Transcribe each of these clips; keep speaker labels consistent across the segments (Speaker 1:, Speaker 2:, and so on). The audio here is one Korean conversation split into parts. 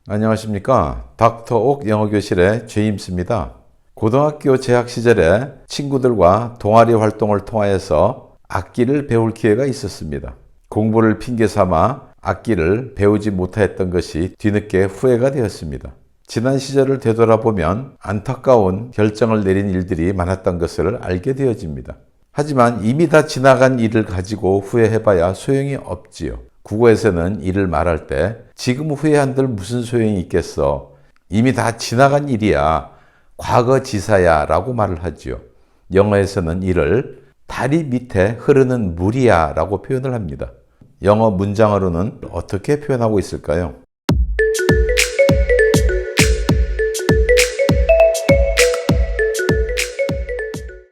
Speaker 1: 안녕하십니까. 닥터옥 영어교실의 제임스입니다. 고등학교 재학 시절에 친구들과 동아리 활동을 통하여서 악기를 배울 기회가 있었습니다. 공부를 핑계 삼아 악기를 배우지 못했던 것이 뒤늦게 후회가 되었습니다. 지난 시절을 되돌아보면 안타까운 결정을 내린 일들이 많았던 것을 알게 되어집니다. 하지만 이미 다 지나간 일을 가지고 후회해봐야 소용이 없지요. 국어에서는 이를 말할 때 지금 후회한들 무슨 소용이 있겠어. 이미 다 지나간 일이야. 과거지사야 라고 말을 하지요. 영어에서는 이를 다리 밑에 흐르는 물이야 라고 표현을 합니다. 영어 문장으로는 어떻게 표현하고 있을까요?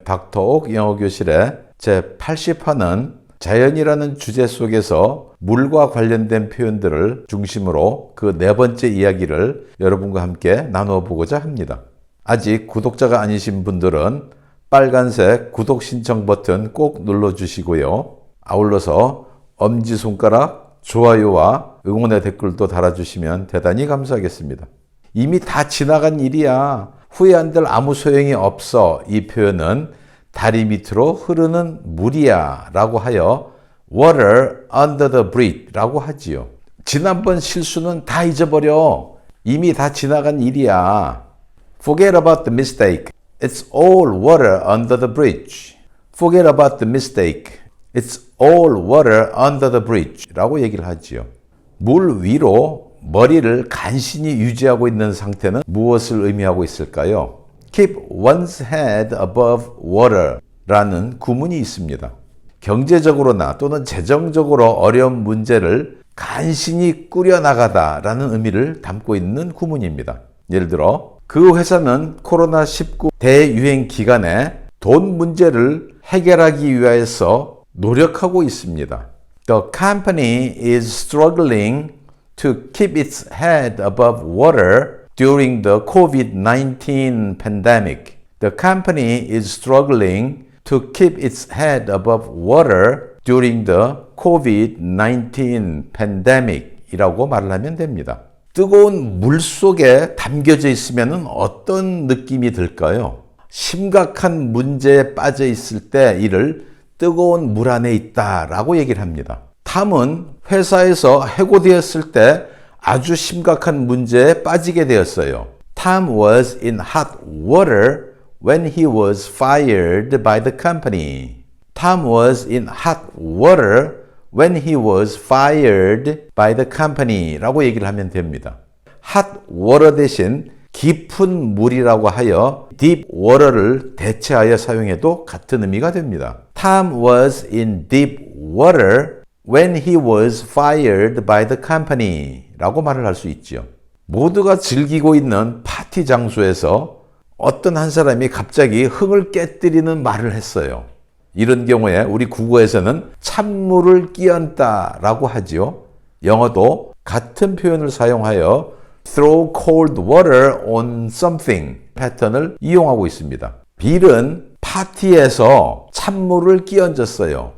Speaker 1: 닥터옥 영어교실의 제80화는 자연이라는 주제 속에서 물과 관련된 표현들을 중심으로 그 네 번째 이야기를 여러분과 함께 나누어 보고자 합니다. 아직 구독자가 아니신 분들은 빨간색 구독 신청 버튼 꼭 눌러주시고요. 아울러서 엄지손가락, 좋아요와 응원의 댓글도 달아주시면 대단히 감사하겠습니다. 이미 다 지나간 일이야. 후회한들 아무 소용이 없어. 이 표현은 다리 밑으로 흐르는 물이야 라고 하여 water under the bridge 라고 하지요. 지난번 실수는 다 잊어버려. 이미 다 지나간 일이야. Forget about the mistake. It's all water under the bridge. Forget about the mistake. It's all water under the bridge 라고 얘기를 하지요. 물 위로 머리를 간신히 유지하고 있는 상태는 무엇을 의미하고 있을까요? Keep one's head above water 라는 구문이 있습니다. 경제적으로나 또는 재정적으로 어려운 문제를 간신히 꾸려나가다 라는 의미를 담고 있는 구문입니다. 예를 들어 그 회사는 코로나19 대유행 기간에 돈 문제를 해결하기 위해서 노력하고 있습니다. The company is struggling to keep its head above water during the COVID-19 pandemic. The company is struggling to keep its head above water during the COVID-19 pandemic 이라고 말을 하면 됩니다. 뜨거운 물 속에 담겨져 있으면 어떤 느낌이 들까요? 심각한 문제에 빠져 있을 때 이를 뜨거운 물 안에 있다라고 얘기를 합니다. 탐은 회사에서 해고되었을 때 아주 심각한 문제에 빠지게 되었어요. Tom was in hot water when he was fired by the company. Tom was in hot water when he was fired by the company 라고 얘기를 하면 됩니다. hot water 대신 깊은 물이라고 하여 deep water를 대체하여 사용해도 같은 의미가 됩니다. Tom was in deep water when he was fired by the company 라고 말을 할 수 있지요. 모두가 즐기고 있는 파티 장소에서 어떤 한 사람이 갑자기 흥을 깨뜨리는 말을 했어요. 이런 경우에 우리 국어에서는 찬물을 끼얹다 라고 하지요. 영어도 같은 표현을 사용하여 throw cold water on something 패턴을 이용하고 있습니다. 빌은 파티에서 찬물을 끼얹었어요.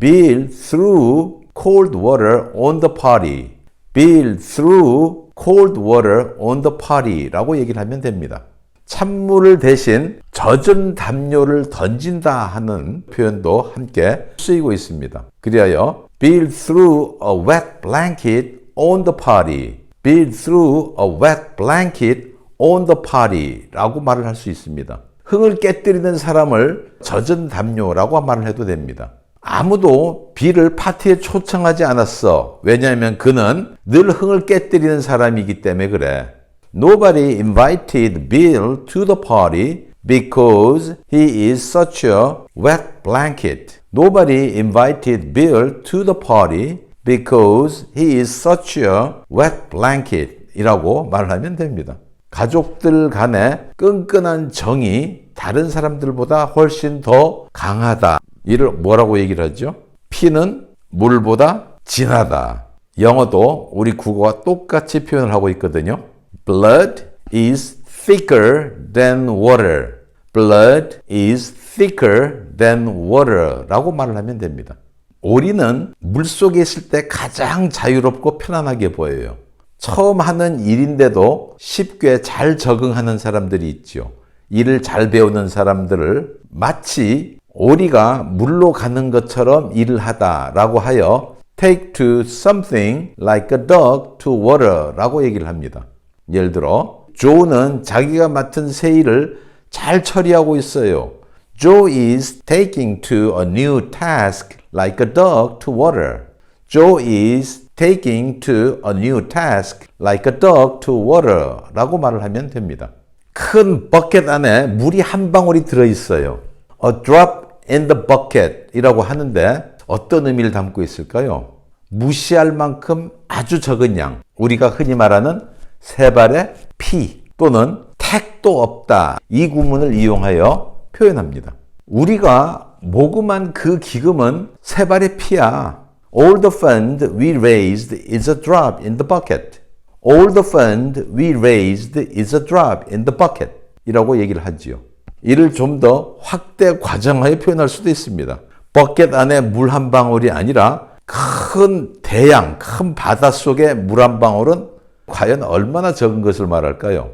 Speaker 1: Bill threw cold water on the party. Bill threw cold water on the party 라고 얘기를 하면 됩니다. 찬물을 대신 젖은 담요를 던진다 하는 표현도 함께 쓰이고 있습니다. 그리하여 Bill threw a wet blanket on the party. Bill threw a wet blanket on the party 라고 말을 할 수 있습니다. 흥을 깨뜨리는 사람을 젖은 담요라고 말을 해도 됩니다. 아무도 빌을 파티에 초청하지 않았어. 왜냐하면 그는 늘 흥을 깨뜨리는 사람이기 때문에 그래. Nobody invited Bill to the party because he is such a wet blanket. Nobody invited Bill to the party because he is such a wet blanket 이라고 말을 하면 됩니다. 가족들 간의 끈끈한 정이 다른 사람들보다 훨씬 더 강하다. 이를 뭐라고 얘기를 하죠? 피는 물보다 진하다. 영어도 우리 국어와 똑같이 표현을 하고 있거든요. Blood is thicker than water. Blood is thicker than water 라고 말을 하면 됩니다. 오리는 물속에 있을 때 가장 자유롭고 편안하게 보여요. 처음 하는 일인데도 쉽게 잘 적응하는 사람들이 있죠. 일을 잘 배우는 사람들을 마치 오리가 물로 가는 것처럼 일을 하다라고 하여 take to something like a dog to water 라고 얘기를 합니다. 예를 들어 조는 자기가 맡은 새 일을 잘 처리하고 있어요. Joe is taking to a new task like a dog to water. Joe is taking to a new task like a dog to water 라고 말을 하면 됩니다. 큰 버켓 안에 물이 한 방울이 들어있어요. A drop in the bucket 이라고 하는데 어떤 의미를 담고 있을까요? 무시할 만큼 아주 적은 양, 우리가 흔히 말하는 세 발의 피 또는 택도 없다 이 구문을 이용하여 표현합니다. 우리가 모금한 그 기금은 세 발의 피야. All the fund we raised is a drop in the bucket. All the fund we raised is a drop in the bucket 이라고 얘기를 하지요. 이를 좀 더 확대 과장하여 표현할 수도 있습니다. 버켓 안에 물 한 방울이 아니라 큰 대양, 큰 바다 속의 물 한 방울은 과연 얼마나 적은 것을 말할까요?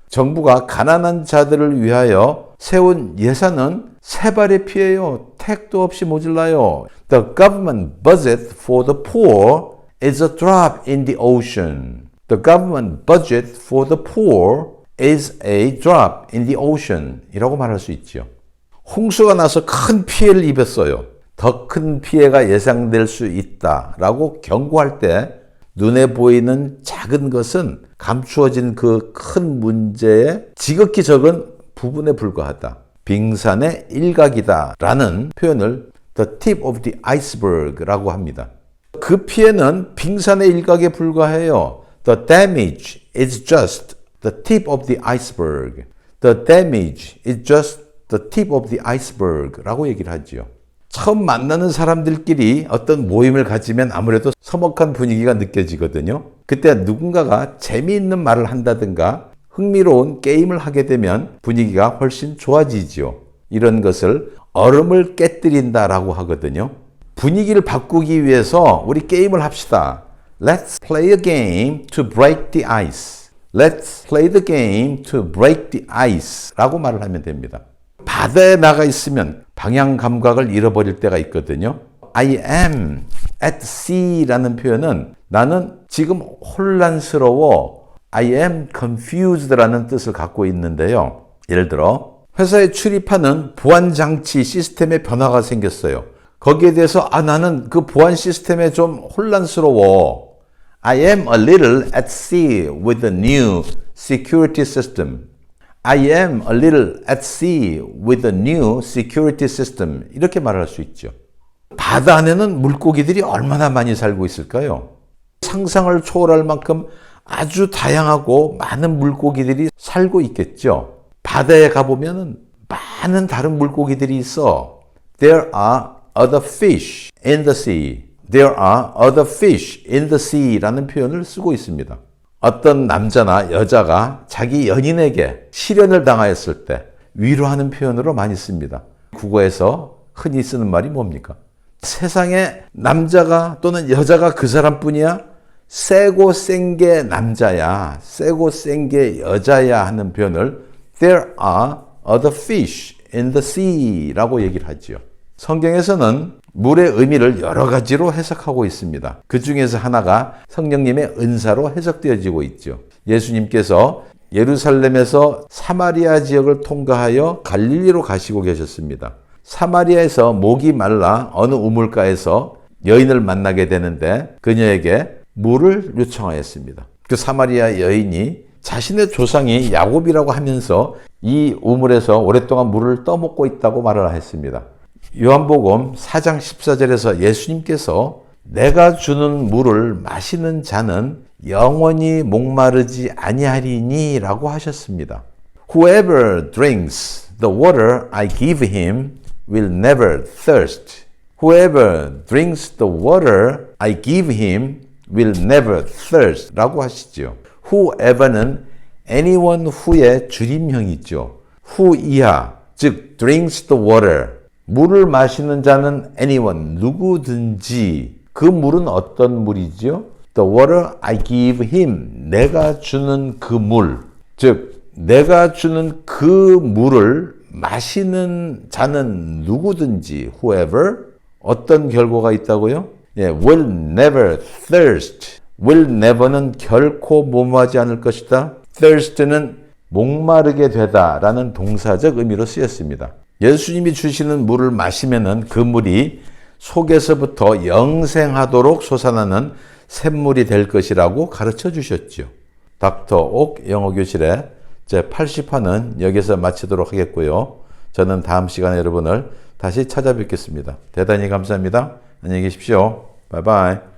Speaker 1: 정부가 가난한 자들을 위하여 세운 예산은 세 발의 피예요. 택도 없이 모질라요. The government budget for the poor is a drop in the ocean. The government budget for the poor is a drop in the ocean 이라고 말할 수 있죠. 홍수가 나서 큰 피해를 입었어요. 더 큰 피해가 예상될 수 있다라고 경고할 때 눈에 보이는 작은 것은 감추어진 그 큰 문제의 지극히 적은 부분에 불과하다. 빙산의 일각이다 라는 표현을 the tip of the iceberg 라고 합니다. 그 피해는 빙산의 일각에 불과해요. The damage is just the tip of the iceberg. The damage is just the tip of the iceberg 라고 얘기를 하지요. 처음 만나는 사람들끼리 어떤 모임을 가지면 아무래도 서먹한 분위기가 느껴지거든요. 그때 누군가가 재미있는 말을 한다든가 흥미로운 게임을 하게 되면 분위기가 훨씬 좋아지죠. 이런 것을 얼음을 깨뜨린다라고 하거든요. 분위기를 바꾸기 위해서 우리 게임을 합시다. Let's play a game to break the ice. Let's play the game to break the ice 라고 말을 하면 됩니다. 바다에 나가 있으면 방향 감각을 잃어버릴 때가 있거든요. I am at sea 라는 표현은 나는 지금 혼란스러워. I am confused 라는 뜻을 갖고 있는데요. 예를 들어 회사에 출입하는 보안 장치 시스템에 변화가 생겼어요. 거기에 대해서 나는 그 보안 시스템에 좀 혼란스러워. I am a little at sea with the new security system. I am a little at sea with the new security system. 이렇게 말할 수 있죠. 바다 안에는 물고기들이 얼마나 많이 살고 있을까요? 상상을 초월할 만큼 아주 다양하고 많은 물고기들이 살고 있겠죠. 바다에 가보면 많은 다른 물고기들이 있어. There are other fish in the sea. There are other fish in the sea 라는 표현을 쓰고 있습니다. 어떤 남자나 여자가 자기 연인에게 실연을 당하였을 때 위로하는 표현으로 많이 씁니다. 국어에서 흔히 쓰는 말이 뭡니까? 세상에 남자가 또는 여자가 그 사람뿐이야? 세고 센 게 남자야, 세고 센 게 여자야 하는 표현을 There are other fish in the sea 라고 얘기를 하죠. 성경에서는 물의 의미를 여러 가지로 해석하고 있습니다. 그 중에서 하나가 성령님의 은사로 해석되어지고 있죠. 예수님께서 예루살렘에서 사마리아 지역을 통과하여 갈릴리로 가시고 계셨습니다. 사마리아에서 목이 말라 어느 우물가에서 여인을 만나게 되는데 그녀에게 물을 요청하였습니다. 그 사마리아 여인이 자신의 조상이 야곱이라고 하면서 이 우물에서 오랫동안 물을 떠먹고 있다고 말을 했습니다. 요한복음 4장 14절에서 예수님께서 내가 주는 물을 마시는 자는 영원히 목마르지 아니하리니 라고 하셨습니다. Whoever drinks the water I give him will never thirst. Whoever drinks the water I give him will never thirst 라고 하시죠. Whoever는 anyone who의 줄임형이죠. who 이하, 즉 drinks the water. 물을 마시는 자는 anyone, 누구든지. 그 물은 어떤 물이죠? The water I give him. 내가 주는 그 물. 즉, 내가 주는 그 물을 마시는 자는 누구든지, whoever, 어떤 결과가 있다고요? 예, will never thirst. will never는 결코 모모하지 않을 것이다. thirst는 목마르게 되다라는 동사적 의미로 쓰였습니다. 예수님이 주시는 물을 마시면은 그 물이 속에서부터 영생하도록 솟아나는 샘물이 될 것이라고 가르쳐 주셨죠. 닥터 옥 영어교실의 제 80화는 여기서 마치도록 하겠고요. 저는 다음 시간에 여러분을 다시 찾아뵙겠습니다. 대단히 감사합니다. 안녕히 계십시오. 바이바이.